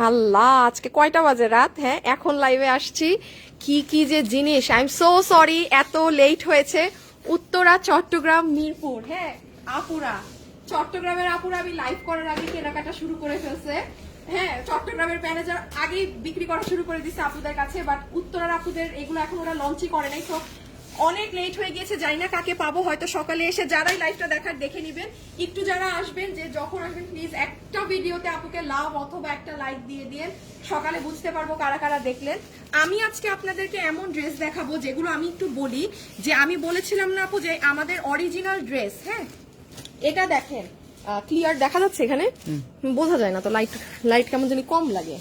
আল্লাহ, আজকে কয়টা বাজে? রাত। হ্যাঁ, এখন লাইভে আসছি। কি কি যে জিনিস, আই এম সো সরি এত লেট হয়েছে। উত্তরা, চট্টগ্রাম, মিরপুর। হ্যাঁ আপুরা, চট্টগ্রামের আপুরা আমি লাইভ করার আগে কেনাকাটা শুরু করে ফেলছে। হ্যাঁ, চট্টগ্রামের ম্যানেজার আগেই বিক্রি করা শুরু করে দিচ্ছে আপুদের কাছে, বাট উত্তরার আপুদের এগুলো এখন ওরা লঞ্চই করে নাই। তো অনেক লেট হয়ে গিয়েছে, জানি না কাকে পাবো, হয়তো সকালে এসে যারাই লাইভটা দেখার দেখে নিবেন। একটু যারা আসবেন, যে যখন আসবেন প্লিজ একটা ভিডিওতে আপুকে লাভ অথবা একটা লাইক দিয়ে দিন, সকালে বুঝতে পারবো কারা কারা দেখলেন। আমি আজকে আপনাদেরকে এমন ড্রেস দেখাবো যেগুলো আমি একটু বলি, যে আমি বলেছিলাম না আপু যে আমাদের অরিজিনাল ড্রেস। হ্যাঁ, এটা দেখেন, ক্লিয়ার দেখা যাচ্ছে এখানে? বোঝা যায় না তো, লাইট কেমন জানি কম লাগে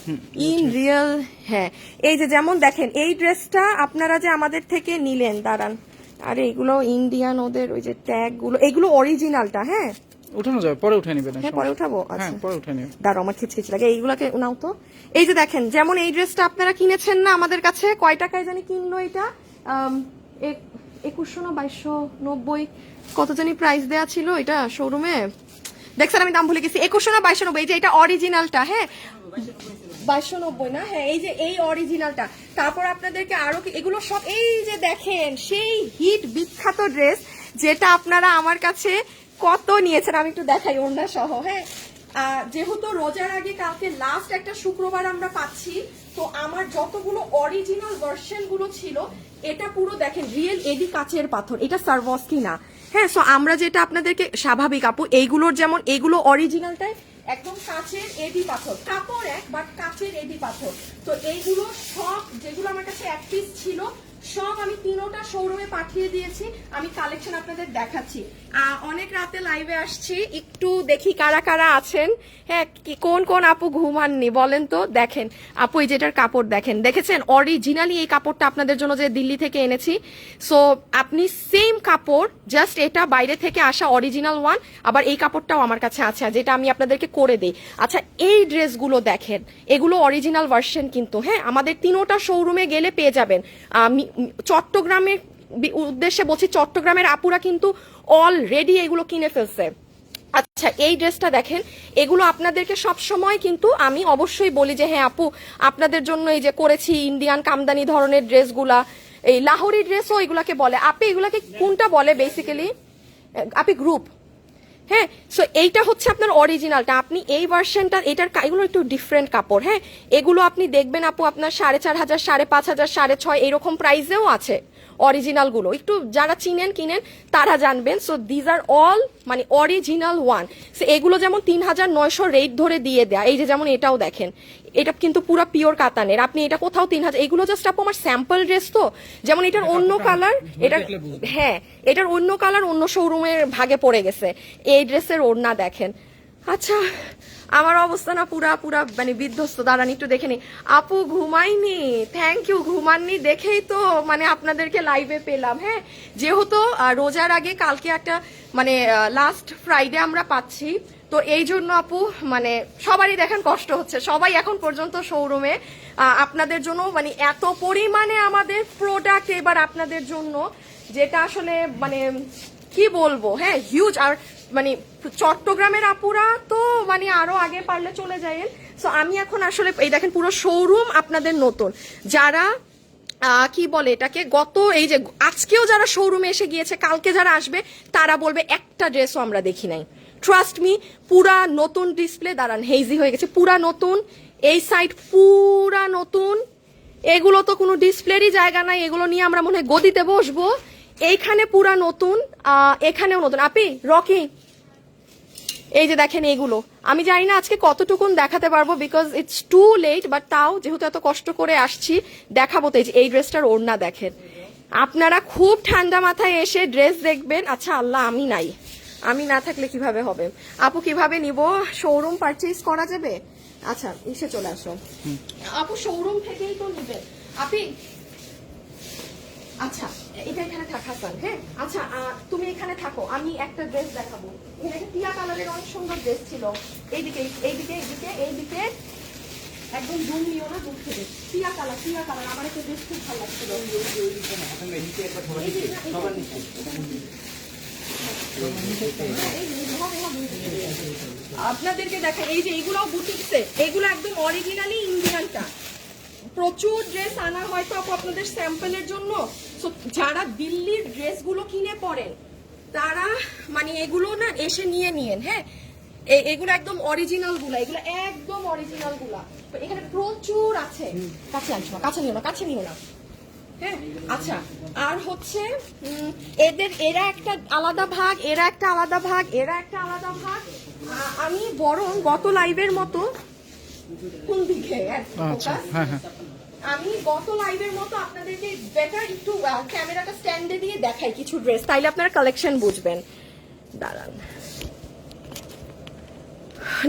ইন রিয়েল। হ্যাঁ, এই যে যেমন দেখেন এই ড্রেসটা আপনারা যে আমাদের থেকে নিলেন, দাঁড়ান, আরে এগুলো ইন্ডিয়ান, ওদের ওই যে ট্যাগ গুলো, এগুলো অরিজিনালটা। হ্যাঁ, উঠানো যাবে, পরে উঠে নিবেন। হ্যাঁ, পরে উঠাবো। হ্যাঁ, আচ্ছা পরে উঠে নিবেন। দাঁড়াও, আমার খিচখিচ লাগে, এইগুলাকে নাও তো। এই যে দেখেন, যেমন এই ড্রেসটা আপনারা কিনেছেন না আমাদের কাছে, কয় টাকায় জানি কিনলো এটা? 2100 না 2290 কত জানি প্রাইস দেয়া ছিল এটা শোরুমে। দেখছেন, আমি দাম ভুলে গেছি, 2100 না 2290। এই যে এটা অরিজিনালটা। হ্যাঁ, 2290 না? হ্যাঁ, এই যে এই অরিজিনালটা। তারপর আপনাদেরকে আরো এগুলো সব, এই যে দেখেন সেই হিট বিখ্যাত ড্রেস, যেটা আপনারা আমার কাছে কত নিয়েছেন, আমি একটু দেখাই ওড়না সহ। হ্যাঁ, যেহেতু রোজার আগে কালকে লাস্ট একটা শুক্রবার আমরা পাচ্ছি, তো আমার যতগুলো অরিজিনাল ভার্সন গুলো ছিল, এটা পুরো দেখেন রিয়েল এডি কাচের পাথর, এটা সারভস্কি না। হ্যাঁ, সো আমরা যেটা আপনাদেরকে স্বাভাবিক আপু, এইগুলোর যেমন এগুলো অরিজিনালটাই একদম কাচের এডি পাথর, কাপড় এক বাট কাচের এডি পাথর। তো এইগুলো সব যেগুলো আমার কাছে এক পিস ছিল, সব আমি তিনোটা শোরুমে পাঠিয়ে দিয়েছি। আমি কালেকশন আপনাদের দেখাচ্ছি। অনেক রাতে লাইভে আসছি, একটু দেখি কারা কারা আছেন। হ্যাঁ, কোন কোন আপু ঘুমাননি বলেন তো। দেখেন আপু, এই যেটার কাপড় দেখেন, দেখেছেন অরিজিনালি এই কাপড়টা আপনাদের জন্য যে দিল্লি থেকে এনেছি। সো আপনি সেম কাপড়, জাস্ট এটা বাইরে থেকে আসা অরিজিনাল ওয়ান, আবার এই কাপড়টাও আমার কাছে আছে, যেটা আমি আপনাদেরকে করে দিই। আচ্ছা, এই ড্রেসগুলো দেখেন, এগুলো অরিজিনাল ভার্সন কিন্তু। হ্যাঁ, আমাদের তিনোটা শোরুমে গেলে পেয়ে যাবেন। চট্টগ্রামের উদ্দেশ্যে বলছি, চট্টগ্রামের আপুরা কিন্তু অলরেডি এগুলো কিনে ফেলছে। আচ্ছা, এই ড্রেসটা দেখেন, এগুলো আপনাদেরকে সব সময় কিন্তু আমি অবশ্যই বলি যে হ্যাঁ আপু, আপনাদের জন্য এই যে করেছি ইন্ডিয়ান কামদানি ধরনের ড্রেসগুলা, এই লাহোরি ড্রেসও এগুলাকে বলে। আপনি এগুলাকে কোনটা বলে বেসিক্যালি? আপনি গ্রুপ। হ্যাঁ, সো এইটা হচ্ছে আপনার অরিজিনালটা। আপনি এই ভার্সনটা, এটার এগুলো একটু ডিফারেন্ট কাপড়। হ্যাঁ, এগুলো আপনি দেখবেন আপু, আপনার 4500, 5500, 6500 এরকম প্রাইসেও আছে অরিজিনাল গুলো। একটু যারা চিনেন কিনেন তারা জানবেন। সো দিজ আর অল মানে অরিজিনাল ওয়ান। সো এগুলো যেমন 3900 রেট ধরে দিয়ে দেয়া। এই যে যেমন এটাও দেখেন, এটা কিন্তু পুরো পিওর কাতানের, আপনি এটা কোথাও 3000। এগুলো জাস্ট আপু আমার স্যাম্পল ড্রেস। তো যেমন এটার অন্য কালার, এটা হ্যাঁ এটার অন্য কালার অন্য শোরুমের ভাগে পড়ে গেছে। এই ড্রেসের ওড়না দেখেন। আচ্ছা, আমার অবস্থা না পুরা পুরা মানে বিধ্বস্ত। দাঁড়ান একটু দেখে নি। আপু ঘুমাইনি, থ্যাংক ইউ, ঘুমাননি দেখেই তো মানে আপনাদেরকে লাইভে পেলাম। হ্যাঁ, যেহেতু রোজার আগে কালকে একটা মানে লাস্ট ফ্রাইডে আমরা পাচ্ছি, তো এই জন্য আপু মানে সবারই দেখেন কষ্ট হচ্ছে, সবাই এখন পর্যন্ত শোরুমে আপনাদের জন্য মানে এত পরিমাণে আমাদের প্রোডাক্ট এবার আপনাদের জন্য, যেটা আসলে মানে কি বলবো। হ্যাঁ, হিউজ। আর মানে চট্টগ্রামের আপুরা তো মানে আরো আগে পারলে চলে যায়। সো আমি এখন আসলে এই দেখেন পুরো শোরুম আপনাদের নতুন, যারা কি বলে এটাকে, গত এই যে আজকেও যারা শোরুমে এসে গিয়েছে, কালকে যারা আসবে তারা বলবে একটা ড্রেসও আমরা দেখি নাই। ট্রাস্ট মি, পুরা নতুন ডিসপ্লে। দাঁড়ান, হেজি হয়ে গেছে, পুরা নতুন। এই সাইড পুরা নতুন। এগুলো তো কোনো ডিসপ্লেরই জায়গা নাই, এগুলো নিয়ে আমরা মনে হয় গদিতে বসবো। এইখানে পুরা নতুন, এখানেও নতুন। আপি রকি, এই যে দেখেন এগুলো আমি জানি না আজকে কতটুকুন দেখাতে পারবো, because it's too late, but তাও যেহেতু এত কষ্ট করে আসছি দেখাবো। তো এই ড্রেসটার ওড়না দেখেন। আপনারা খুব ঠান্ডা মাথায় এসে ড্রেস দেখবেন। আচ্ছা আল্লাহ, আমি নাই, আমি না থাকলে কিভাবে হবে আপু? কিভাবে নিব? শোরুম পারচেজ করা যাবে? আচ্ছা, এসে চলে আসো আপু, শোরুম থেকেই তো নিবে আপনি। আচ্ছা, এটা এখানে থাক হাসান। হ্যাঁ, আচ্ছা তুমি এখানে থাকো, আমি একটা ড্রেস দেখাবো। এখানে টিয়া কালারের অনেক সুন্দর ড্রেস ছিল। এইদিকে এইদিকে এইদিকে এইদিকে, একদম জুম নিও না, দূর থেকে। টিয়া কালার, টিয়া কালার আমার একটা ড্রেস খুব ভালো লাগছিল। আপনাদেরকে দেখাই, এই যে এগুলোও বুটিক্সে, এগুলো একদম অরিজিনালি ইন্ডিয়ানটা। প্রচুর ড্রেস আনা হয়তো আপু আপনাদের স্যাম্পলের জন্য। So, যারা দিল্লির ড্রেসগুলো কিনে পরেন তারা মানে এগুলো না এসে নিয়ে নিয়েন। হ্যাঁ, এগুলো একদম অরিজিনাল গুলা, এগুলো একদম অরিজিনাল গুলা। তো এখানে প্রচুর আছে। কাছে আনছো না, কাছে নিও না, কাছে নিও না। হ্যাঁ, আচ্ছা, আর হচ্ছে এরা একটা আলাদা ভাগ, এরা একটা আলাদা ভাগ, এরা একটা আলাদা ভাগ। আমি বরং গত লাইভের মতো কোন দিকে আচ্ছা, হ্যাঁ হ্যাঁ। আমি গত লাইভের মতো আপনাদেরকে বেটার একটু ক্যামেরাটা স্ট্যান্ডে দিয়ে দেখাই কিছু ড্রেস, তাইলে আপনারা কালেকশন বুঝবেন। দাঁড়ান,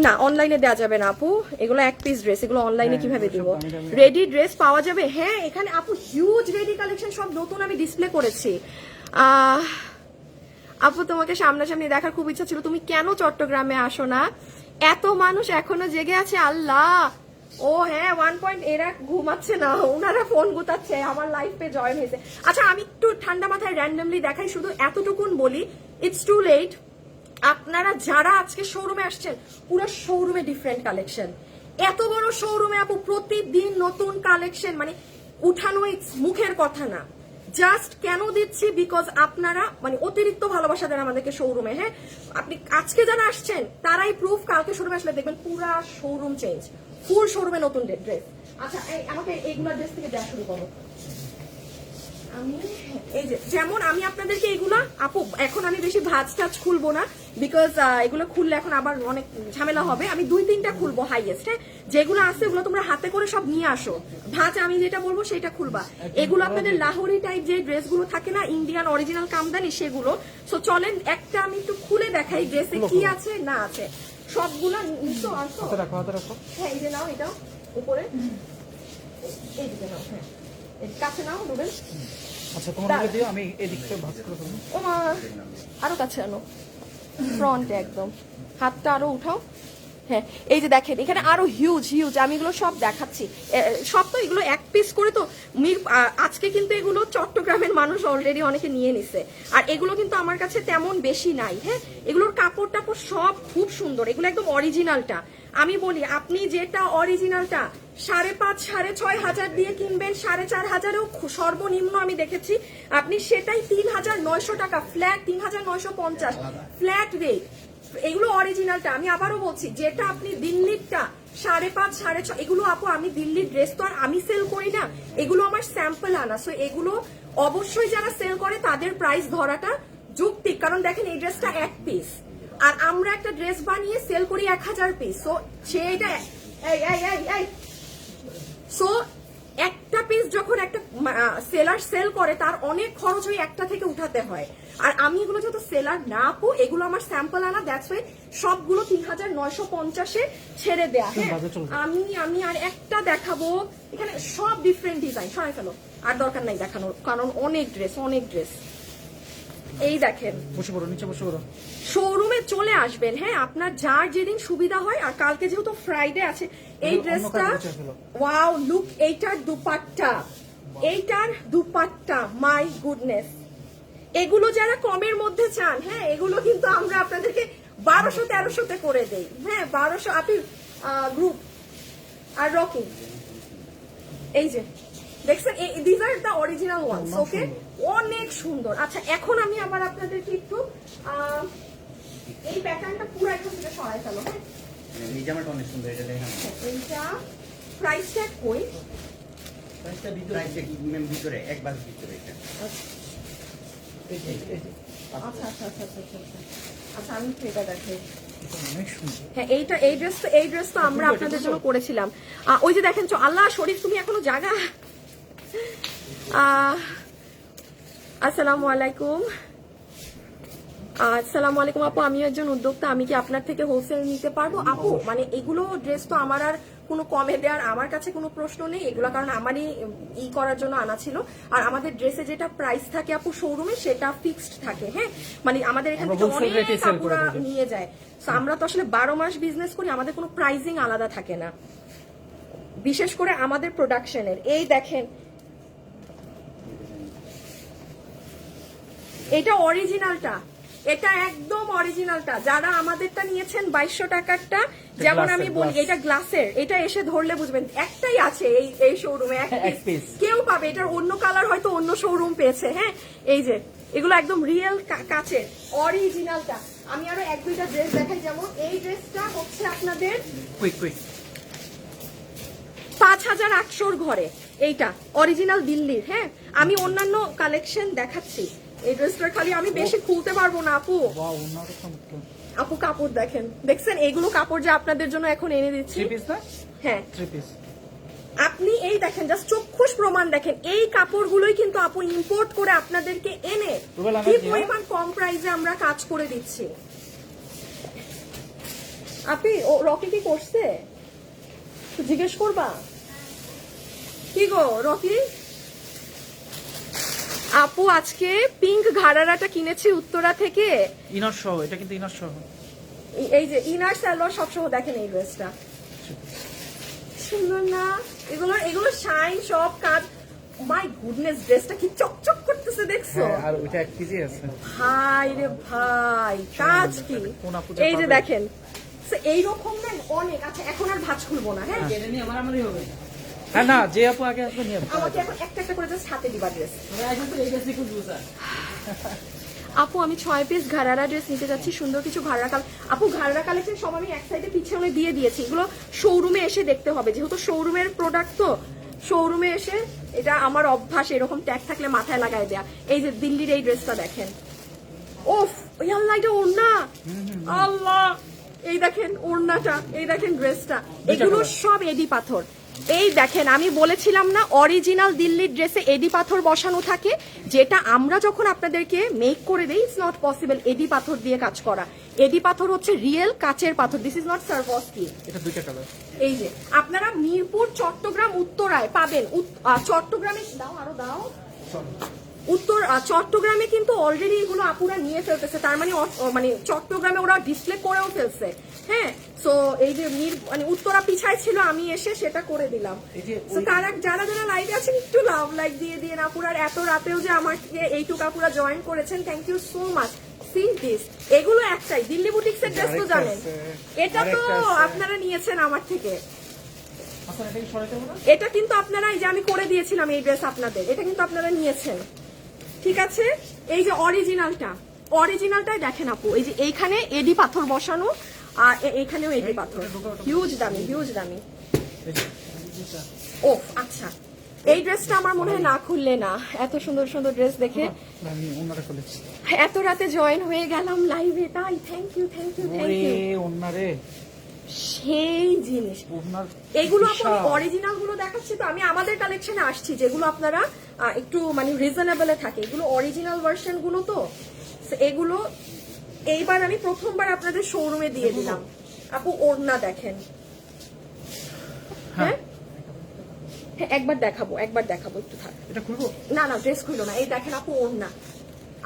না অনলাইনে দেওয়া যাবে না আপু, এগুলো এক পিস ড্রেস, এগুলো অনলাইনে কিভাবে দিব? রেডি ড্রেস পাওয়া যাবে। হ্যাঁ, এখানে আপু হিউজ রেডি কালেকশন সব নতুন আমি ডিসপ্লে করেছি। আপু তোমাকে সামনাসামনি দেখার খুব ইচ্ছা ছিল, তুমি কেন চট্টগ্রামে আসো না? এত মানুষ এখনো জেগে আছে, আল্লাহ। ও হ্যাঁ, 1 পয়েন্ট, এরা ঘুমাচ্ছে না, ওনারা ফোন গুতাচ্ছে, আমার লাইফে জয়েন হয়েছে। আচ্ছা, আমি একটু ঠান্ডা মাথায় র্যান্ডমলি দেখাই, শুধু এতটুকুন বলি, ইটস টু লেট। আপনারা যারা আজকে শোরুমে আসছেন, পুরো শোরুমে ডিফারেন্ট কালেকশন। এত বড় শোরুমে আপু প্রতিদিন নতুন কালেকশন, মানে উঠানো মুখের কথা না। জাস্ট কেন দিচ্ছি, বিকজ আপনারা মানে অতিরিক্ত ভালোবাসা দেন আমাদেরকে শোরুমে। হ্যাঁ, আপনি আজকে যারা আসছেন তারাই প্রুফ, কালকে শোরুমে আসলে দেখবেন পুরা শোরুম চেঞ্জ, ফুল শোরুমে নতুন ড্রেস। আচ্ছা, আমাকে এইগুলা ড্রেস থেকে দেওয়া শুরু করো। আমি এই যে যেমন আমি আপনাদেরকে এগুলা আপু, এখন আমি বেশি ভাঁজ টাজ খুলবো না, বিকজ এগুলো খুললে এখন আবার অনেক ঝামেলা হবে। আমি 2-3টা খুলবো হাইয়েস্ট। হ্যাঁ, যেগুলো আছে ওগুলো তোমরা হাতে করে সব নিয়ে আসো, ভাঁজ আমি যেটা বলবো সেটা খুলবা। এগুলো আপনাদের লাহোরি টাইপ যে ড্রেসগুলো থাকে না, ইন্ডিয়ান অরিজিনাল কামদানি, সেগুলো। সো চলেন একটা আমি একটু খুলে দেখাই ড্রেসে কি আছে না আছে। সবগুলো নিচে আসো, হাতে রাখো, হাতে রাখো। হ্যাঁ, এই যে নাও, এটা উপরে, এই দিকে নাও, হ্যাঁ কাছে নাও, রুবেল। আচ্ছা, তোমার আগে দিও, আমি এদিক থেকে ভাঁজ করে দেবো। ও মা, আরো কাছে আনো, ফ্রন্টে একদম, হাতটা আরো উঠাও। হ্যাঁ, এই যে দেখেন এখানে আরো হিউজ হিউজ, আমি এগুলো সব দেখাচ্ছি। সব তো এগুলো এক পিস করে তো আজকে কিন্তু এগুলো চট্টগ্রামের মানুষ অলরেডি অনেকে নিয়ে নিছে, আর এগুলো কিন্তু আমার কাছে তেমন বেশি নাই। হ্যাঁ, এগুলোর কাপড় টাপড় সব খুব সুন্দর, এগুলো একদম অরিজিনালটা। আমি বলি, আপনি যেটা অরিজিনালটা 5,500 6,500 হাজার দিয়ে কিনবেন, 4,500-ও সর্বনিম্ন আমি দেখেছি, আপনি সেটাই 3,900 টাকা ফ্ল্যাট, 3,950 ফ্ল্যাট রেট। এগুলো অরিজিনালটা। আমি আবারও বলছি, যেটা আপনি দিল্লিরটা 5,500 6,500, এগুলো আপু আমি দিল্লির ড্রেস তো আর আমি সেল করি না, এগুলো আমার স্যাম্পল আনা। সো এগুলো অবশ্যই যারা সেল করে তাদের প্রাইস ধরাটা যৌক্তিক, কারণ দেখেন এই ড্রেসটা এক পিস, আর আমরা একটা ড্রেস বানিয়ে সেল করি 1,000 পিস। সো সেইটা সো একটা পিস যখন একটা সেলার সেল করে, তার অনেক খরচ ওই একটা থেকে উঠাতে হয়। আর আমি এগুলো যত সেলার না আপু, এগুলো আমার স্যাম্পল আনা, দ্যাটস ওয়াই সবগুলো 3,950-এ ছেড়ে দেয়া। হ্যাঁ, আমি আর একটা দেখাবো, এখানে সব ডিফারেন্ট ডিজাইন, সরাই ফেলো, আর দরকার নাই দেখানোর, কারণ অনেক ড্রেস, অনেক ড্রেস। এই দেখেন, বসে পড়ো, নিচে বসে পড়ো। শোরুমে চলে আসবেন। হ্যাঁ, আপনার যার যেদিন সুবিধা হয়। আর কালকে যেহেতু ফ্রাইডে আছে, এই ড্রেসটা ওয়াও লুক, এইটার দুপাট্টা, এইটার দুপাট্টা, মাই গুডনেস। এগুলো যারা কমের মধ্যে চান, হ্যাঁ, এগুলো কিন্তু আমরা আপনাদেরকে 1200-1300-তে করে দেই। হ্যাঁ, 1200 আপনি গ্রুপ আর রকি, এই যে দেখছেন, this are the original ones. Okay, অনেক সুন্দর। আচ্ছা, এখন আমি আবার আপনাদেরকে একটু এই প্যাটার্নটা পুরো একদম থেকে সরাই ফেলো। হ্যাঁ, এই জামাটা অনেক সুন্দর, এটা দেখেন। এইটা প্রাইস ট্যাগ কই? প্রাইসটা ভিতরে এক বাস ভিতরে এটা। আচ্ছা আচ্ছা আচ্ছা আচ্ছা আচ্ছা, আচ্ছা আমি একটু এটা দেখাই। অনেক সুন্দর। হ্যাঁ, এই ড্রেস তো আমরা আপনাদের জন্য করেছিলাম। ওই যে দেখেন, আল্লাহ শরীফ, তুমি এখনো জাগা। আসসালামু আলাইকুম। আসসালামু আলাইকুম আপু, আমি একজন উদ্যোক্তা, আমি কি আপনার থেকে হোলসেল নিতে পারবো? আপু মানে এগুলো ড্রেস তো আমার আর কোনো কমে দেওয়ার আমার কাছে কোনো প্রশ্ন নেই, এগুলো কারণ আমারই করার জন্য আনা ছিল। আর আমাদের ড্রেসে যেটা প্রাইস থাকে আপু শোরুমে, সেটা ফিক্সড থাকে। হ্যাঁ, মানে আমাদের এখান থেকে অনেক আপুরা নিয়ে যায়। তো আমরা তো আসলে 12 মাস বিজনেস করি, আমাদের কোনো প্রাইসিং আলাদা থাকে না, বিশেষ করে আমাদের প্রোডাকশনের। এই দেখেন, এটা অরিজিনালটা, এটা একদম অরিজিনালটা, যারা আমাদেরটা নিয়েছেন 2200 টাকারটা, যেমন আমি বলি এটা গ্লাসের, এটা এসে ধরলে বুঝবেন একটাই আছে এই শোরুমে, এক piece। কেউ পাবে এটার অন্য কালার হয়তো অন্য শোরুম পেয়েছে। হ্যাঁ, এই যে এগুলো একদম রিয়েল কাচের অরিজিনালটা। আমি আরো এক দুইটা ড্রেস দেখাই, যেমন এই ড্রেসটা হচ্ছে আপনাদের কুইক 5800 ঘরে, এইটা অরিজিনাল দিল্লির। হ্যাঁ, আমি অন্যান্য কালেকশন দেখাচ্ছি, এই ড্রেসটা খালি আমি বেশি খুলতে পারবো না আপু। ওয়াও, ওনাটা চমৎকার। আপু কাপড় দেখেন, দেখছেন এগুলো কাপড় যে আপনাদের জন্য এখন এনে দিচ্ছি। 3 পিস না? হ্যাঁ 3 পিস। আপনি এই দেখেন, জাস্ট চক্ষুষ প্রমাণ দেখেন, এই কাপড়গুলোই কিন্তু আপু ইম্পোর্ট করে আপনাদেরকে এনে রুবেল কি আহমেদ জি, পরিমাণ কম প্রাইসে আমরা কাজ করে দিচ্ছি। আপনি রকি কি করছে তো জিজ্ঞেস করবা? কি গো রকি? আপু আজকে পিঙ্ক ঘাড়ারাটা কিনেছি উত্তরা থেকে, ইনার সহ, এটা কিন্তু ইনার সহ। এই যে ইনার সালোয়ার সব সহ, দেখেন এই ড্রেসটা সুন্দর না? এগুলো শাইন সব কাজ। মাই গুডনেস, ড্রেসটা কি চকচক করতেছে দেখছো? হ্যাঁ, আর ওইটা এক পিসই আছে। ভাই রে ভাই, কাজ কি! কোনা পূজা এই যে পাবে। দেখেন এইরকম না অনেক। আচ্ছা এখন আর ভাঁজ খুলবো না। হ্যাঁ, হ্যাঁ না, যে আপু আগে আসবে নিয়ে আমাকে এখন একটা একটা করে জাস্ট হাতে দিবা ড্রেস। আপু আমি 6 পিস ঘাড়ারা ড্রেস নিতে যাচ্ছি, সুন্দর কিছু ঘাড়া আপু ঘাড়া কালেকশন সব আমি এক সাইডে পিছনে দিয়ে দিয়েছি, এগুলো শোরুমে এসে দেখতে হবে, যেহেতু শোরুমের প্রোডাক্ট তো শোরুমে এসে, এটা আমার অভ্যাস এরকম ট্যাগ থাকলে মাথায় লাগায় দেয়া। এই যে দিল্লির এই ড্রেসটা দেখেন, ওফ আল্লাহ, এটা ওড়না, আল্লাহ এই দেখেন ওড়নাটা, এই দেখেন ড্রেসটা, এগুলো সব এডি পাথর। এই দেখেন আমি বলেছিলাম না অরিজিনাল দিল্লির ড্রেসে এডি পাথর বসানো থাকে, যেটা আমরা যখন আপনাদেরকে মেক করে দেই ইটস নট পসিবল এডি পাথর দিয়ে কাজ করা। এডি পাথর হচ্ছে রিয়েল কাচের পাথর, দিস ইজ নট সারভস্কি। এটা দুইটা কালার। এই যে আপনারা মিরপুর, চট্টগ্রাম, উত্তরায় পাবেন। চট্টগ্রামে দাও, আরো দাও। চট্টগ্রামে কিন্তু অলরেডি এগুলো আপুরা নিয়ে ফেলতেছে, তার মানে চট্টগ্রামে ওরা ডিসপ্লে করেও ফেলছে। হ্যাঁ, সো এই যে মানে উত্তরা পিছায় ছিল, আমি এসে সেটা করে দিলাম। তারা যারা যারা লাইভে আছেন একটু লাইক দিয়ে দিয়ে আপুরার এত রাতেও যে আমাকে এইটুকু আপুরা জয়েন করেছেন, thank you so much. See this, এগুলো একটাই দিল্লি বুটিক্সের ড্রেস তো জানেন, এটা তো আপনারা নিয়েছেন আমার থেকে। এটা কিন্তু আপনারা, এই যে আমি করে দিয়েছিলাম এই ড্রেস আপনাদের, এটা কিন্তু আপনারা নিয়েছেন, ঠিক আছে? এই যে অরিজিনালটাই দেখেন আপু, এই যে এইখানে এডি পাথর বসানো, আর এইখানেও এডি পাথর, হিউজ দামি, হিউজ দামি। ও আচ্ছা, এই ড্রেসটা আমার মনে হয় না খুললে না, এত সুন্দর সুন্দর ড্রেস দেখে আমি ওনারে খুলেছি। এত রাতে জয়েন হয়ে গেলাম লাইভে, তাই thank you thank you thank you. ওনারে সেই জিনিস, এগুলো আপনার অরিজিনাল গুলো দেখাচ্ছি তো, আমি আমাদের কালেকশনে আসছি যেগুলো আপনারা একটু মানে রিজনেবল থাকে, এগুলো অরিজিনাল ভার্সন গুলো তো, এগুলো এইবার আমি প্রথমবার আপনাদের শোরুমে দিয়ে দিলাম। আপু ওড়না দেখেন, হ্যাঁ হ্যাঁ একবার দেখাবো একটু থাক। এটা খুলবো না না, ড্রেস খুলো না, এই দেখেন আপু ওড়না,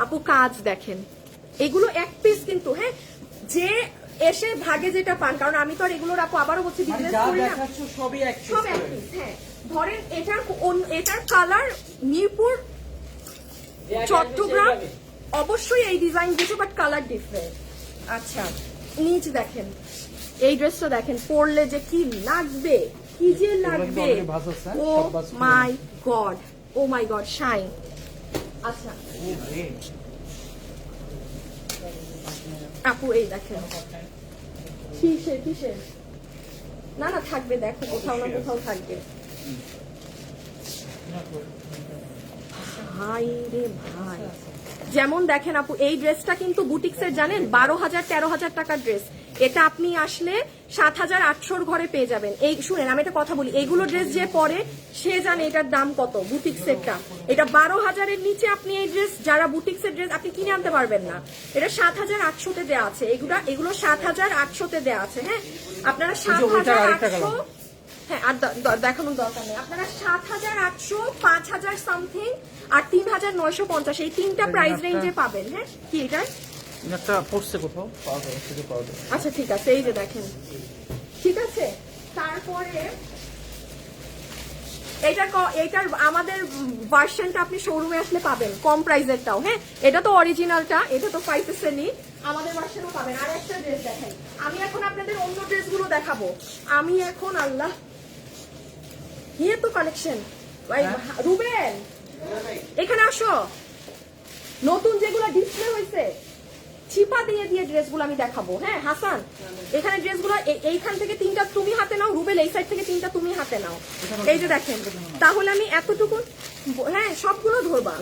আপু কাজ দেখেন, এগুলো এক পিস কিন্তু। হ্যাঁ, যে এসে ভাগে যেটা পান, কারণ আমি তো আর এগুলোর আপু আবারও বলছি বিজনেস করি না, সব এক পিস। হ্যাঁ ধরেন এটার কালার মিরপুর, চট্টগ্রাম অবশ্যই এই ডিজাইন দিয়েছে, বাট কালার ডিফারেন্ট। আচ্ছা নিচ দেখেন, এই ড্রেসটা দেখেন, পরলে যে কি লাগবে, কি যে লাগবে, ও মাই গড, ও মাই গড, শাইন। আচ্ছা আপু এই দেখেন, কিসের না না থাকবে, দেখো কোথাও না কোথাও থাকবে। ভাই রে ভাই, যেমন দেখেন আপু এই ড্রেসটা কিন্তু বুটিক্সের জানেন 12,000 13,000 টাকার ড্রেস, এটা আপনি আসলে 7,800 ঘরে পেয়ে যাবেন। এই শুনেন আমি একটা কথা বলি, এইগুলো ড্রেস যে পরে সে জানে এটার দাম কত, বুটিক্সেরটা এটা 12,000-এর নিচে আপনি এই ড্রেস, যারা বুটিক্সের ড্রেস আপনি কিনে আনতে পারবেন না, এটা 7,800-তে দেওয়া আছে, এগুলো 7,800-তে দেওয়া আছে। হ্যাঁ আপনারা 7,800, হ্যাঁ আর দেখানোর দরকার নেই, আপনারা 7,800, 5,000 সামথিং আর 3,950 এই তিনটা প্রাইস রেঞ্জে পাবেন। হ্যাঁ কি এটা একটা পড়ছে কোথাও পাওয়া যাবে, শুধু পাওয়া যাবে। আচ্ছা ঠিক আছে, এই যে দেখেন, ঠিক আছে। তারপরে এইটার আমাদের ভার্সনটা আপনি শোরুমে আসলে পাবেন কম প্রাইসেরটাও। হ্যাঁ, এটা তো অরিজিনালটা, এটা তো 5 নি, আমাদের ভার্সনও পাবেন। আর একটা ড্রেস দেখাই আমি এখন আপনাদের, অন্য ড্রেসগুলো দেখাবো আমি এখন। আল্লাহ, ইয়ে তো কালেকশন। রুবেল এখানে আসো, নতুন যেগুলো ডিসপ্লে হয়েছে চিপা দিয়ে দিয়ে ড্রেসগুলো আমি দেখাবো। হ্যাঁ হাসান, এখানে ড্রেসগুলো এইখান থেকে 3টা তুমি হাতে নাও, রুবেল এই সাইড থেকে 3টা তুমি হাতে নাও। এই যে দেখেন, তাহলে আমি এতটুকু, হ্যাঁ সবগুলো ধরবা,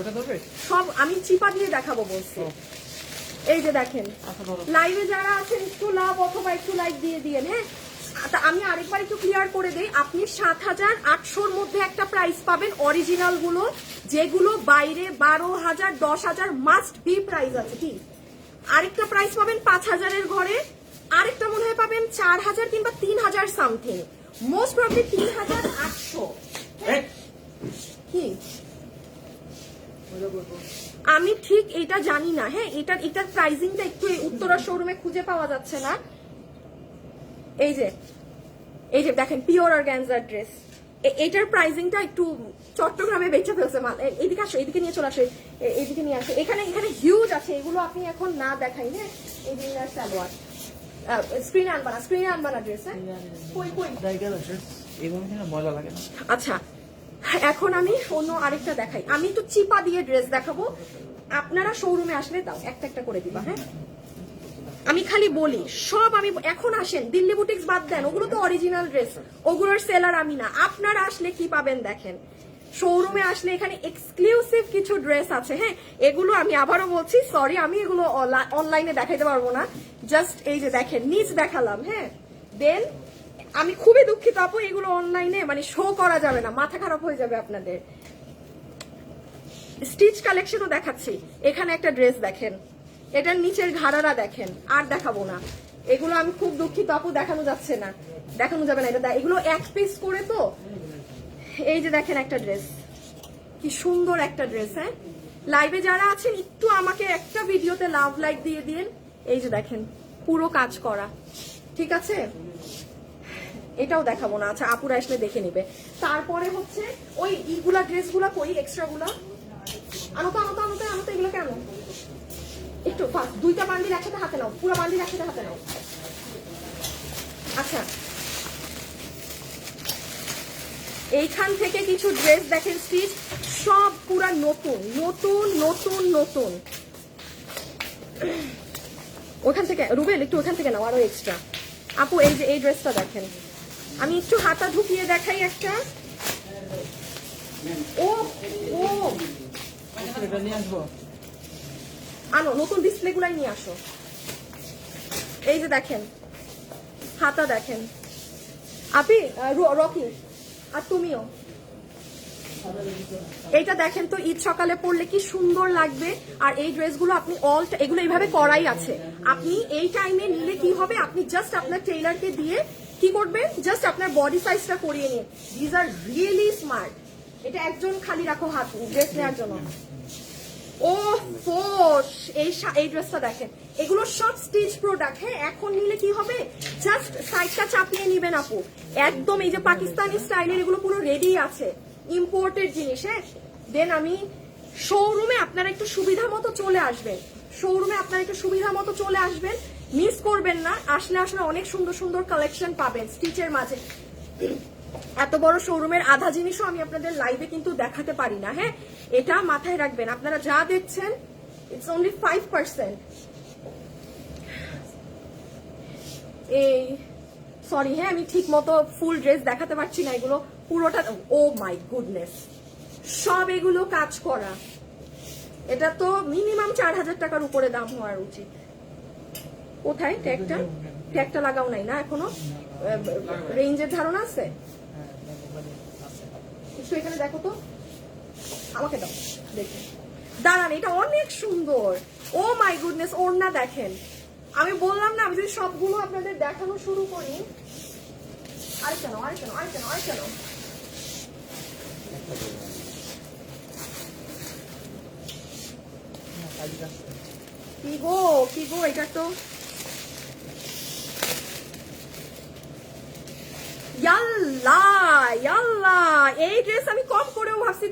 সব আমি চিপা দিয়ে দেখাবো বলছি। এই যে দেখেন, লাইভে যারা আছেন একটু লাভ অথবা একটু লাইক দিয়ে দিয়েন। হ্যাঁ, আমি আরেকবার একটু ক্লিয়ার করে দেই, আপনি 7,800-র মধ্যে একটা প্রাইস পাবেন অরিজিনাল গুলো, যেগুলো বাইরে 12,000 10,000 মাস্ট বি প্রাইস আছে। কি আরেকটা প্রাইস পাবেন 5,000-এর ঘরে, আরেকটা মনে হয় পাবেন 4,000 কিংবা 3,000 সামথিং, মোস্ট প্রবলি 3,800। কি আমি ঠিক এটা জানি না। হ্যাঁ, এটার প্রাইসিংটা একটু উত্তরা শোরুমে খুঁজে পাওয়া যাচ্ছে না। এই যে দেখেন, পিওর অর্গানজার ড্রেস, এটার প্রাইসিংটা একটু চট্টগ্রামে বেচে ফেলছে মাল। এদিকে আসো, এদিকে নিয়ে চলে আসো, এদিকে নিয়ে আসো। এখানে হিউজ আছে, এগুলো আপনি এখন না দেখাই। হ্যাঁ, এই যে সালোয়ার, স্ক্রিনে আনবা না ড্রেস। হ্যাঁ, কই মজা লাগে না। আচ্ছা, এখন আমি অন্য আরেকটা দেখাই। আমি একটু চিপা দিয়ে ড্রেস দেখাবো, আপনারা শোরুমে আসলে দাও একটা একটা করে দিবা। হ্যাঁ, আমি খালি বলি সব, আমি এখন আসেন, দিল্লি বুটিক্স বাদ দেন, ওগুলো তো অরিজিনাল ড্রেস, ওগুলোর সেলার আমি না। আপনারা আসলে কি পাবেন দেখেন, শোরুমে আসলে এখানে এক্সক্লুসিভ কিছু ড্রেস আছে। হ্যাঁ, এগুলো আমি আবারও বলছি, সরি আমি এগুলো অনলাইনে দেখাইতে পারবো না, জাস্ট এই যে দেখেন নিচ দেখালাম। হ্যাঁ, দেন আমি খুবই দুঃখিত আপু, এগুলো অনলাইনে মানে শো করা যাবে না, মাথা খারাপ হয়ে যাবে আপনাদের। স্টিচ কালেকশনও দেখাচ্ছি। এখানে একটা ড্রেস দেখেন, এটার নিচের ঘাড়ারা দেখেন, আর দেখাবো না এগুলো, আমি খুব দুঃখিত আপু, দেখানো যাচ্ছে না, দেখানো যাবে না। এটা এগুলো এক পিস করে তো। এই যে দেখেন একটা ড্রেস, কি সুন্দর একটা ড্রেস। হ্যাঁ, লাইভে যারা আছেন একটু আমাকে একটা ভিডিওতে লাভ লাইক দিয়ে দিন। এই যে দেখেন, পুরো কাজ করা, ঠিক আছে। এটাও দেখাবো না, আচ্ছা আপুরা আসলে দেখে নিবে। তারপরে হচ্ছে ওই ইগুলা ড্রেসগুলা কই, এক্সট্রা গুলা আনো তো, এগুলো কেন একটু ফাস্ট, 2টা বান্ডিল একসাথে হাতে নাও, পুরো বান্ডিল একসাথে হাতে নাও। আচ্ছা, এইখান থেকে কিছু ড্রেস দেখেন স্টিচ, সব পুরা নতুন নতুন নতুন নতুন। ওখান থেকে রুবেল একটু ওখান থেকে নাও আরো এক্সট্রা। আপু এই যে এই ড্রেসটা দেখেন, আমি একটু হাতা ঢুকিয়ে দেখাই একটা। ও ও নিয়ে আসবো, আনো, নতুন ডিসপ্লে গুলাই নিয়ে আসো। এই যে দেখেন, হাতা দেখেন। আপি রকি, আর তুমিও এইটা দেখেন তো, ঈদ সকালে পরলে কি সুন্দর লাগবে। আর এই ড্রেসগুলো আপনি এগুলো এইভাবে করাই আছে, আপনি এই টাইমে নিলে কি হবে, আপনি জাস্ট আপনার টেইলারকে দিয়ে কি করবেন, জাস্ট আপনার বডি সাইজটা করিয়ে নিন। These are really smart. এটা একজন খালি রাখো হাত ড্রেস নেওয়ার জন্য। ও ফোর্স, এই ড্রেসটা দেখেন, এগুলো সব স্টিচ প্রোডাক্ট। হ্যাঁ, এখন নিলে কি হবে, জাস্ট সাইডটা চাপিয়ে নিবেন আপু, একদম এই যে পাকিস্তানি স্টাইলের, এগুলো পুরো রেডি আছে, ইম্পোর্টেড জিনিস। হ্যাঁ, দেন আমি শোরুমে আপনারা একটু সুবিধা মতো চলে আসবেন, মিস করবেন না। আসলে অনেক সুন্দর সুন্দর কালেকশন পাবেন স্টিচের মাঝে। এত বড় শোরুমের আধা জিনিসও আমি আপনাদের লাইভে কিন্তু দেখাতে পারি না। হ্যাঁ, এটা মাথায় রাখবেন, আপনারা যা দেখছেন ইটস অনলি 5%। এই সরি, হ্যাঁ আমি ঠিক মতো ফুল ড্রেস দেখাতে পারছি না, এগুলো পুরোটা, ও মাই গুডনেস, সব এগুলো কাজ করা। এটা তো মিনিমাম 4,000 টাকার উপরে দাম হওয়ার উচিত। কোথায় ট্যাগটা লাগাও নাই না এখনো, রেঞ্জের ধারণা আছে? একটু এখানে দেখো তো, আমাকে দাও দেখি, দাঁড়ান, এটা অনেক সুন্দর। ও মাই গুডনেস, ওড়না দেখেন, আমি বললাম না, আমি যদি সবগুলো আপনাদের দেখানো শুরু করি। আরেকটা নাও। কি গো এটা তো ইয়াল্লা, এই ড্রেস আমি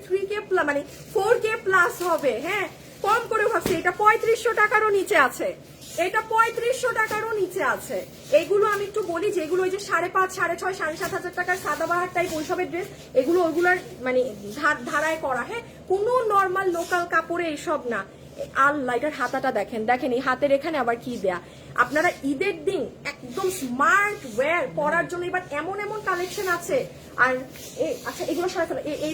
3K মানে 4K প্লাস হবে। হ্যাঁ, কম করে ভাবছি। এটা 3500 টাকারও নিচে আছে, এটা 3500 টাকারও নিচে আছে। এগুলো আমি একটু বলি, যেগুলো ওই যে 5,500, 6,500, 7,500 টাকার সাদাবাহার টাইপ ওইসবের ড্রেস, এগুলো ওইগুলার মানে ধারায় করা। হ্যাঁ, কোনো নর্মাল লোকাল কাপড়ে এইসব না। আল্লাহ, এটার হাতাটা দেখেন, দেখেন এই হাতের এখানে আবার কি দেয়া। আপনারা ঈদের দিন একদম স্মার্ট ওয়্যার পরার জন্য এবার এমন এমন কালেকশন আছে। আর আচ্ছা, এগুলো সরাই ফেলো, এই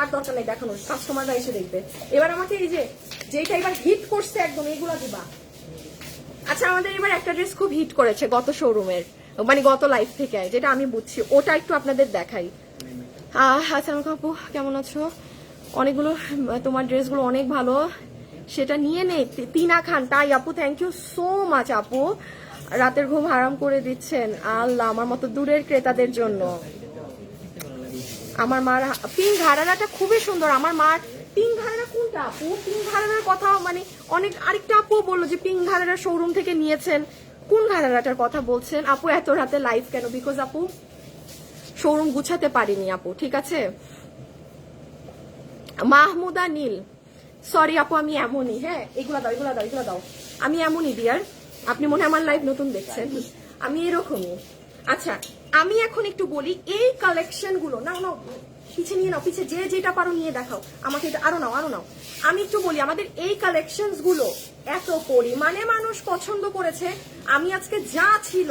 আর দরকার নেই দেখানোর, কাস্টমাররা এসে দেখবে। এবার আমাকে এই যে যেটা এবার হিট করছে একদম, এগুলো দিবা। আচ্ছা, আমাদের এবার একটা ড্রেস খুব হিট করেছে গত শোরুমের, মানে গত লাইফ থেকে, যেটা আমি বুঝছি, ওটা একটু আপনাদের দেখাই। আসসালামু আপু, কেমন আছো? অনেকগুলো তোমার ড্রেসগুলো অনেক ভালো, সেটা নিয়ে নেই। তিনা খান, তাই আপু, থ্যাংক ইউ সো মাচ আপু, রাতের ঘুম হারাম করে দিচ্ছেন। আল্লাহ, আমার মতো দূরের ক্রেতাদের জন্য। আমার মার পিঙ্ক ঘাড়ারাটা খুবই সুন্দর। আমার মার পিঙ্ক ঘাড়ারা কোনটা আপু? পিঙ্ক ঘাড়ারার কথা মানে অনেক, আরেকটা আপু বললো যে পিঙ্ক ঘাড়ারা শোরুম থেকে নিয়েছেন। কোন ঘাড়ারাটার কথা বলছেন আপু? এত রাতে লাইভ কেন? বিকজ আপু শোরুম গুছাতে পারিনি আপু, ঠিক আছে। মাহমুদা নীল, সরি আপু, আমি এমনই। হ্যাঁ, এগুলা দাও, এগুলা দাও, এগুলা দাও। আমি এমনই ডিয়ার, আপনি মনে হয় আমার লাইভ নতুন দেখছেন, আমি এরকমই। আচ্ছা, আমি এখন একটু বলি এই কালেকশন গুলো। নাও নাও, পিছিয়ে নিয়ে নাও, পিছিয়ে যে যেটা পারো নিয়ে দেখাও আমাকে, এটা আরো নাও, আরো নাও। আমি একটু বলি, আমাদের এই কালেকশন গুলো এত পরিমাণে মানুষ পছন্দ করেছে। আমি আজকে যা ছিল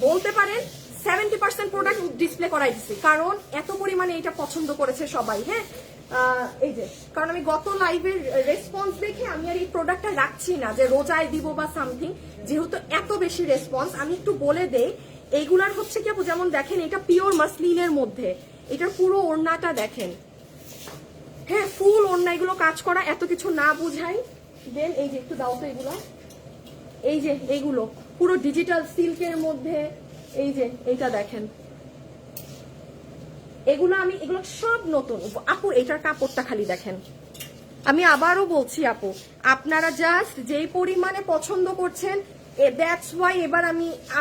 বলতে পারেন 70% প্রোডাক্ট ডিসপ্লে করাই দিচ্ছি, কারণ এত পরিমাণে এটা পছন্দ করেছে সবাই। হ্যাঁ, এই যে, কারণ আমি গত লাইভের রেসপন্স দেখে আমি আর এই প্রোডাক্টটা রাখছি না যে রোজায় দিব বা সামথিং, যেহেতু এত বেশি রেসপন্স। আমি একটু বলে দেই, এইগুলার হচ্ছে কি আপু, যেমন দেখেন এটা পিওর মাসলিনের মধ্যে, এটার পুরো ওড়নাটা দেখেন। হ্যাঁ, ফুল ওড়না, এগুলো কাজ করা, এত কিছু না বুঝাই। দেন এই যে একটু দাও তো এগুলো, এই যে এইগুলো পুরো ডিজিটাল সিল্কের মধ্যে। এই যে এইটা দেখেন, এগুলো সব নতুন আপু। এটার কাপড়টা খালি দেখেন। আমি আবারও বলছি আপু, আপনারা জাস্ট যেই পরিমাণে পছন্দ করছেন, দ্যাটস ওয়াই এবার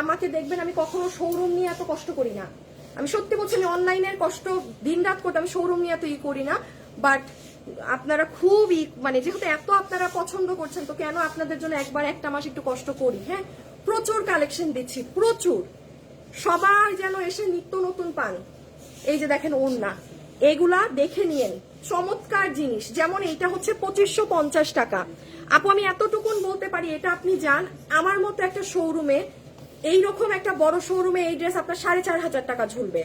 আমাকে দেখবেন, আমি কখনো শোরুম নিয়ে এত কষ্ট করি না। আমি সত্যি বলছি, আমি অনলাইনের কষ্ট দিন রাত করতে, আমি শোরুম নিয়ে এত করি না। বাট আপনারা খুবই মানে যেহেতু এত আপনারা পছন্দ করছেন, তো কেন আপনাদের জন্য একবার একটা মাস একটু কষ্ট করি। হ্যাঁ, প্রচুর কালেকশন দিচ্ছি, প্রচুর। সবাই যেন এসে নিত্য নতুন পান। এই যে দেখেন ওড়না, এগুলা দেখে নিয়েন, চমৎকার জিনিস। যেমন এইটা হচ্ছে 2550 টাকা আপু। আমি এতটুকুন বলতে পারি, এটা আপনি যান আমার মতো একটা শোরুমে, এইরকম একটা বড় শোরুমে এই ড্রেস আপনার 4,500 টাকা ঝুলবে।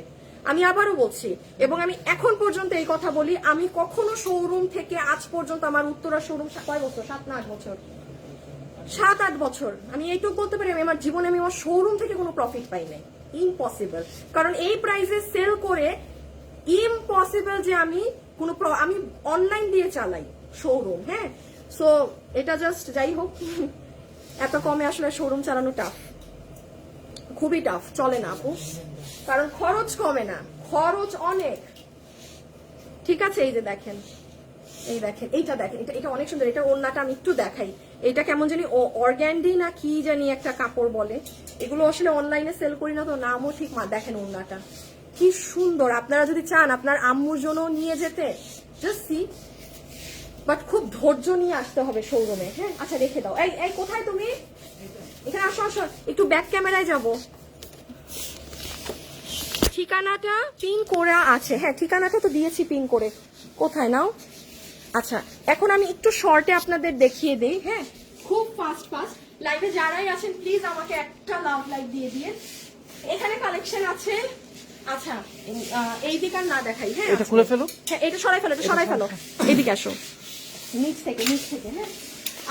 আমি আবারও বলছি, এবং আমি এখন পর্যন্ত এই কথা বলি, আমি কখনো শোরুম থেকে আজ পর্যন্ত, আমার উত্তরা শোরুম কয় বছর, 7 না 8 বছর, 7-8 বছর, আমি এইটুকু বলতে পারি, আমি আমার জীবনে আমি আমার শোরুম থেকে কোনো প্রফিট পাই নাই। ইম্পসিবল, কারণ এই প্রাইসে সেল করে ইম্পসিবল যে আমি আমি অনলাইন দিয়ে চালাই শোরুম। হ্যাঁ, সো এটা জাস্ট যাই হোক, এত কমে আসলে শোরুম চালানো টাফ, খুবই টাফ, চলে না আপু, কারণ খরচ কমে না, খরচ অনেক। ঠিক আছে, এই যে দেখেন, এই দেখেন, এইটা দেখেন, এটা অনেক সুন্দর। এটা ওড়নাটা আমি একটু দেখাই, এটা কেমন জানি অর্গ্যান্ডি না কি জানি একটা কাপড় বলে, এগুলো আসলে অনলাইনে সেল করি না, তো নামও ঠিক দেখেন ওড়নাটা কি সুন্দর। আপনারা যদি চান আপনার আম্মুর জন্য নিয়ে যেতে, জাস্ট সি, বাট খুব ধৈর্য নিয়ে আসতে হবে শোরুমে। হ্যাঁ, আচ্ছা রেখে দাও। এই কোথায় তুমি? এখানে আসো, আসো, একটু ব্যাক ক্যামেরায় যাব। ঠিকানাটা পিন করা আছে। হ্যাঁ, ঠিকানাটা তো দিয়েছি পিন করে, কোথায় নাও। আচ্ছা, এখন আমি একটু শর্টে আপনাদের দেখিয়ে দেই। হ্যাঁ, খুব ফাস্ট লাইভে যারাই আছেন প্লিজ আমাকে একটা লাভ লাইক দিয়ে দিয়ে। এখানে কালেকশন আছে। আচ্ছা, এই দিক আর না দেখাই। হ্যাঁ, এটা খুলে ফেলো। হ্যাঁ, এটা সরাই ফেলো, এটা সরাই ফেলো, এদিকে আসো, নিচ থেকে। হ্যাঁ,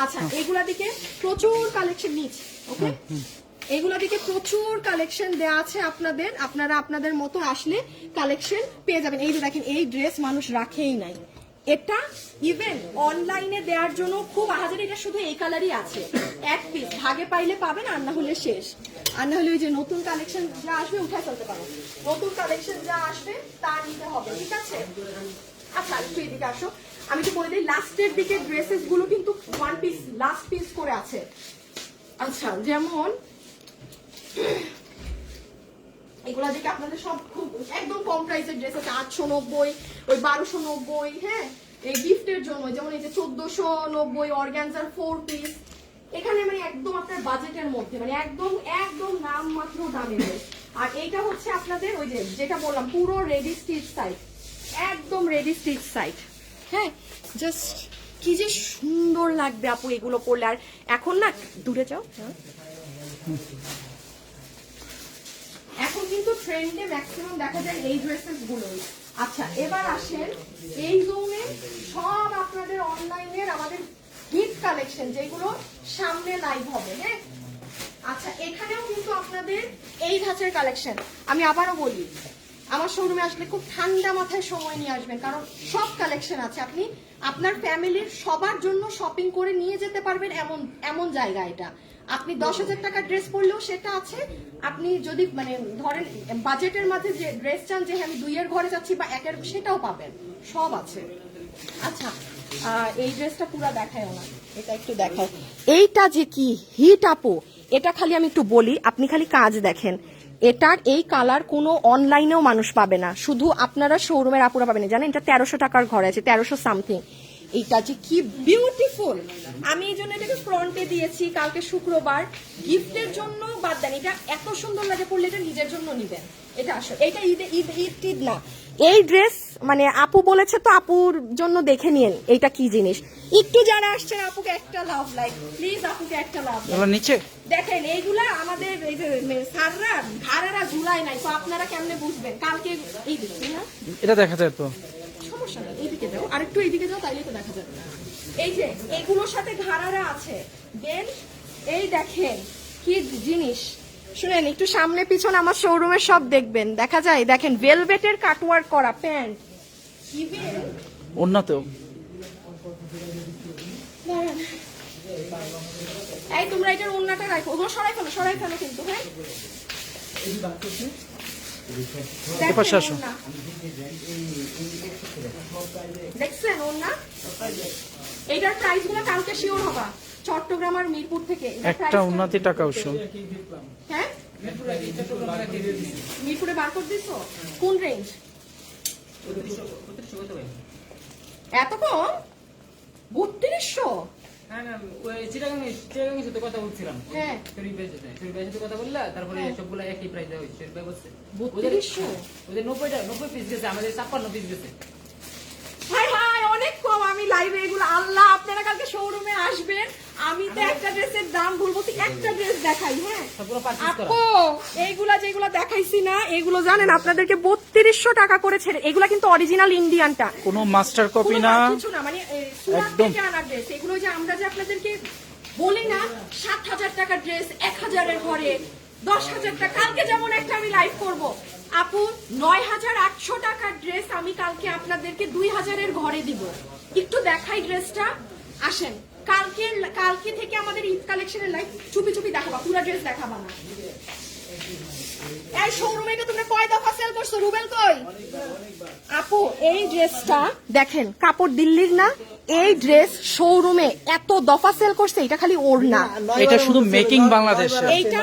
আচ্ছা, এইগুলা দিকে প্রচুর কালেকশন, নিচ, ওকে, এইগুলা দিকে প্রচুর কালেকশন দেয়া আছে আপনাদের। আপনারা আপনাদের মতো আসলে কালেকশন পেয়ে যাবেন। এই যে দেখেন, এই ড্রেস মানুষ রাখেই নাই, এটা ইভেন অনলাইনে দেওয়ার জন্য খুব আহাজারি। এটা শুধু এই কালারই আছে, এক পিস, ভাগে পাইলে পাবেন, আর না হলে শেষ। আর না হলে ওই যে নতুন কালেকশন যা আসবে উঠায় ফেলতে পারো, নতুন কালেকশন যা আসবে তা নিতে হবে, ঠিক আছে। আচ্ছা, একটু এদিকে আসো, আমি তো বলে দিই, লাস্টের দিকে ড্রেসেস গুলো কিন্তু 1 পিস, লাস্ট পিস করে আছে। আচ্ছা, যেমন এগুলা দেখে আপনাদের সব খুব একদম কম প্রাইসের ড্রেস আছে 890, ওই 1290, হ্যাঁ এই গিফটের জন্য যেমন এই যে 1490 অর্গানজার 4 পিস, এখানে মানে একদম আপনার বাজেটের মধ্যে, মানে একদম একদম নাম মাত্র দামে ড্রেস। আর এইটা হচ্ছে আপনাদের ওই যে যেটা বললাম পুরো রেডি স্টিচ সাইড, একদম রেডি স্টিচ সাইড, হ্যাঁ জাস্ট কি যে সুন্দর লাগবে আপু এগুলো পরলে। আর এখন না দূরে যাও, হ্যাঁ এখন কিন্তু ট্রেন্ডে ম্যাক্সিমাম দেখা যায় এই ড্রেসেস গুলোই। আচ্ছা এবার আসেন এই জোনে সব আপনাদের অনলাইনের আমাদের হিট কালেকশন যেগুলো সামনে লাইভ হবে, হ্যাঁ আচ্ছা এখানেও কিন্তু আপনাদের এই ধাঁচের কালেকশন। আমি আবারও বলি আমার শোরুমে আসলে খুব ঠান্ডা মাথায় সময় নিয়ে আসবেন, কারণ সব কালেকশন আছে, আপনি আপনার ফ্যামিলির সবার জন্য শপিং করে নিয়ে যেতে পারবেন এমন এমন জায়গা এটা। আপনি 10,000 টাকার ড্রেস পরলেও সেটা আছে, আপনি যদি মানে ধরেন বাজেটের মাঝে যে ড্রেস চান যে আমি 2 এর ঘরে যাচ্ছি বা 1 এর, সেটাও পাবেন, সব আছে। আচ্ছা এই ড্রেসটা পুরো দেখায়ও না, এটা একটু দেখাও। এইটা যে কি হিট আপু, এটা খালি আমি একটু বলি, আপনি খালি কাজ দেখেন, এটার এই কালার কোনো অনলাইনেও মানুষ পাবে না, শুধু আপনারা শোরুমের আপুরা পাবেন। জানেন এটা 1300 টাকার ঘরে আছে, 1300 সামথিং। এইটা যে কি বিউটিফুল, আমি এই জন্য এটাকে ফ্রন্টে দিয়েছি। কালকে শুক্রবার গিফটের জন্য বাদ দেন, এটা এত সুন্দর লাগে পড়লে এটা নিজের জন্য নিবেন। এটা আসলে এটা ঈদ না, এই ড্রেস মানে আপু বলেছে তো আপুর জন্য দেখে নিন এইটা কি জিনিস। একটু যারা আসছেন আপুকে একটা লাভ লাইক প্লিজ, আপুকে একটা লাভ নিচে দেখেন। এইগুলা আমাদের এই যে সাররা ঘাড়ারা ঝুলাই নাই, তো আপনারা কেমনে বুঝবেন কালকে এই দিচ্ছি না, এটা দেখা যায় তো সমস্যা নেই। এইদিকে যাও, আরেকটু এইদিকে যাও, তাইলে তো দেখা যাবে। এই যে এগুলোর সাথে ঘাড়ারা আছে, দেন এই দেখেন কি জিনিস। শুনেন একটু সামনে পিছনে আমার শোরুমের সব দেখবেন, দেখা যায় দেখেন ভেলভেটের কাটওয়ার্ক করা প্যান্ট, ইভেন অন্যতেও। এই তোমরা এটার ওন্নাটা রাখো, ওগুলো সরাই ফেলো কিন্তু, হ্যাঁ এপাশে আসো। দেখছেন ওন্না, এইটার প্রাইস গুলো কালকে শিওর হবা চট্টগ্রাম আর মিরপুর থেকে। একটা উন্নতি টাকা অবশ্য, হ্যাঁ মিরপুরে বার করে দিছো, কোন রেঞ্জ? এত কম 3200? কথা বলছিলাম, হ্যাঁ কথা বললা, তারপরে সবগুলা একই প্রাইস দেওয়া হয়েছে। 3200 ওদের 90 পিস গেছে, আমাদের 56 পিস গেছে। হাই হাই অনেক কম। আমি লাইভে এগুলো, আল্লাহ আপনারা কালকে শোরুমে আসবেন, আমি তো একটা ড্রেসের দাম বলবো, একটা ড্রেস দেখাই, হ্যাঁ আপু এইগুলা যেগুলা দেখাইছি না, এগুলো জানেন আপনাদেরকে 3200 টাকা করে ছেড়ে। এগুলা কিন্তু অরিজিনাল ইন্ডিয়ানটা, কোনো মাস্টার কপি না, কিছু না, মানে সুরাত থেকে আনা ড্রেস। এগুলো যে আমরা যে আপনাদেরকে বলি না 7,000 টাকার ড্রেস 1,000 এর ঘরে, 10,000 টাকা। কালকে যেমন একটা আমি লাইভ করব আপু 9,800 টাকার ড্রেস আমি কালকে আপনাদেরকে 2,000 এর ঘরে দিব। একটু দেখাই ড্রেসটা, আসেন। কালকে থেকে আমাদের ঈদ কালেকশনের লাইভ চুপি চুপি দেখাবা, পুরো ড্রেস দেখাবা না। এই শোরুমে তো তোমরা কয় দফা সেল করছো, রুবেল কই? আপু এই ড্রেসটা দেখেন, কাপড় দিল্লির না, এই ড্রেস শোরুমে এত দফা সেল করছে, এটা খালি ওর না, এটা শুধু মেকিং বাংলাদেশে। এইটা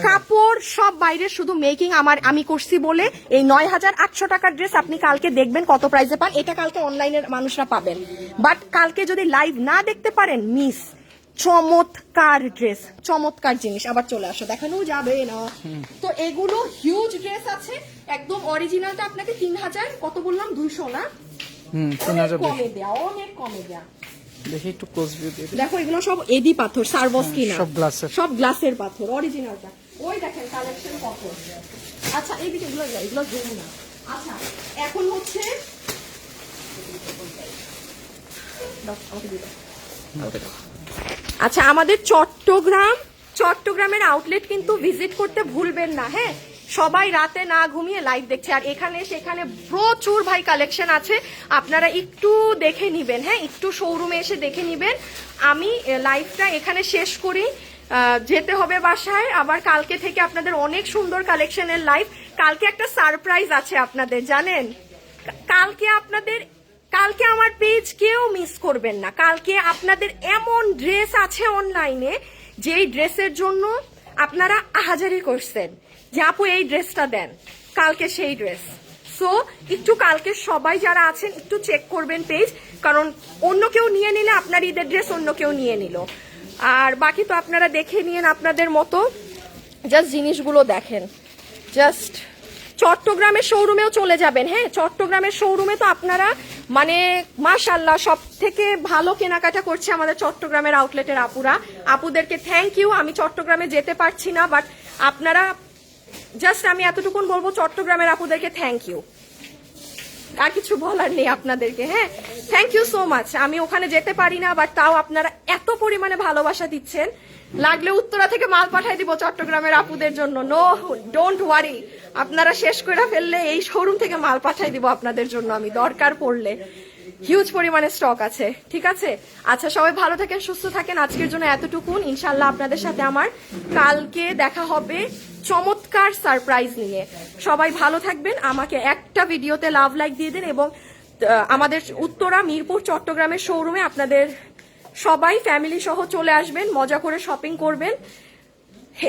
কাপড় সব বাইরে, শুধু মেকিং আমি করছি বলে এই 9,800 টাকার ড্রেস আপনি কালকে দেখবেন কত প্রাইসে পান। এটা কালকে অনলাইনের মানুষরা পাবেন, বাট কালকে যদি লাইভ না দেখতে পারেন মিস। চমৎকার ড্রেস, চমৎকার জিনিস। আবার চলে আসো, দেখানো যাবে না তো। এগুলো হিউজ ড্রেস আছে, একদম অরিজিনালটা আপনাকে 3,000 কত বললাম 200 না, 3000 কমে দেয়া, অনেক কমে দেয়া। দেখি একটু ক্লোজ ভিউ দিয়ে দেখো এগুলো সব এডি পাথর, সারবস্কি না, সব গ্লাসের, সব গ্লাসের পাথর অরিজিনালটা। ওই দেখেন কালেকশন কত। আচ্ছা এইদিকে এগুলো যায়, এগুলো জমে না। আচ্ছা এখন হচ্ছে আচ্ছা আমাদের চট্টগ্রামের আউটলেট কিন্তু ভিজিট করতে ভুলবেন না, হ্যাঁ সবাই রাতে না ঘুমিয়ে লাইভ দেখছে, আর এখানে সেখানে প্রচুর ভাই কালেকশন আছে, আপনারা একটু দেখে নিবেন, হ্যাঁ একটু শোরুমে এসে দেখে নিবেন। আমি লাইভটা এখানে শেষ করি, যেতে হবে বাসায়। আবার কালকে থেকে আপনাদের অনেক সুন্দর কালেকশনের লাইভ। কালকে একটা সারপ্রাইজ আছে আপনাদের, জানেন কালকে আমার পেজ কেউ মিস করবেন না। কালকে আপনাদের এমন ড্রেস আছে অনলাইনে, যেই ড্রেসের জন্য আপনারা আহাজারি করছেন, যে আপু এই ড্রেসটা দেন, কালকে সেই ড্রেস। সো একটু কালকে সবাই যারা আছেন একটু চেক করবেন পেজ, কারণ অন্য কেউ নিয়ে নিলে আপনার ঈদের ড্রেস অন্য কেউ নিয়ে নিল। আর বাকি তো আপনারা দেখে নিন আপনাদের মতো, জাস্ট জিনিসগুলো দেখেন। জাস্ট চট্টগ্রামের শোরুমেও চলে যাবেন, হ্যাঁ চট্টগ্রামের শোরুমে তো আপনারা মানে মাশাআল্লাহ সব থেকে ভালো কেনাকাটা করছে আমাদের চট্টগ্রামের আউটলেটের আপুদেরকে থ্যাংক ইউ। আমি চট্টগ্রামে যেতে পারছি না, বাট আপনারা জাস্ট আমি এতটুকুন বলবো চট্টগ্রামের আপুদেরকে থ্যাংক ইউ, আর কিছু বলার নেই আপনাদেরকে। হ্যাঁ থ্যাংক ইউ সো মাচ। আমি ওখানে যেতে পারি না, বাট তাও আপনারা এত পরিমাণে ভালোবাসা দিচ্ছেন, লাগলে উত্তরা থেকে মাল পাঠিয়ে দিব চট্টগ্রামের আপুদের জন্য। নো ডোন্ট ওয়ারি, আপনারা শেষ করে ফেললে এই শোরুম থেকে মাল পাঠিয়ে দিব আপনাদের জন্য আমি, দরকার পড়লে। হিউজ পরিমাণে স্টক আছে, ঠিক আছে। আচ্ছা সবাই ভালো থাকেন, সুস্থ থাকেন, আজকের জন্য এতটুকুন। ইনশাল্লাহ আপনাদের সাথে আমার কালকে দেখা হবে চমৎকার সারপ্রাইজ নিয়ে। সবাই ভালো থাকবেন, আমাকে একটা ভিডিওতে লাভ লাইক দিয়ে দিন, এবং আমাদের উত্তরা মিরপুর চট্টগ্রামের শোরুমে আপনাদের সবাই ফ্যামিলি সহ চলে আসবেন, মজা করে শপিং করবেন।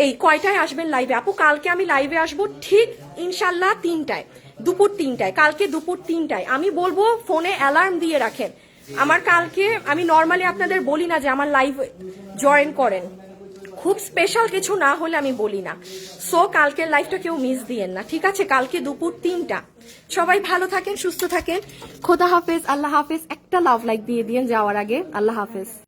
এই কয়টায় আসবেন লাইভে আপু? কালকে আমি লাইভে আসবো ঠিক ইনশাল্লাহ 3টায়, দুপুর 3টায়, কালকে দুপুর 3টায়। আমি বলবো ফোনে অ্যালার্ম দিয়ে রাখেন আমার। কালকে আমি নর্মালি আপনাদের বলি না যে আমার লাইভ জয়েন করেন, খুব স্পেশাল কিছু না হলে আমি বলি না। সো কালকের লাইভটা কেউ মিস দিয়েন না, ঠিক আছে। কালকে দুপুর 3টা। সবাই ভালো থাকেন, সুস্থ থাকেন, খোদা হাফেজ, আল্লাহ হাফেজ। একটা লাভ লাইক দিয়ে দিয়েন যাওয়ার আগে। আল্লাহ হাফেজ।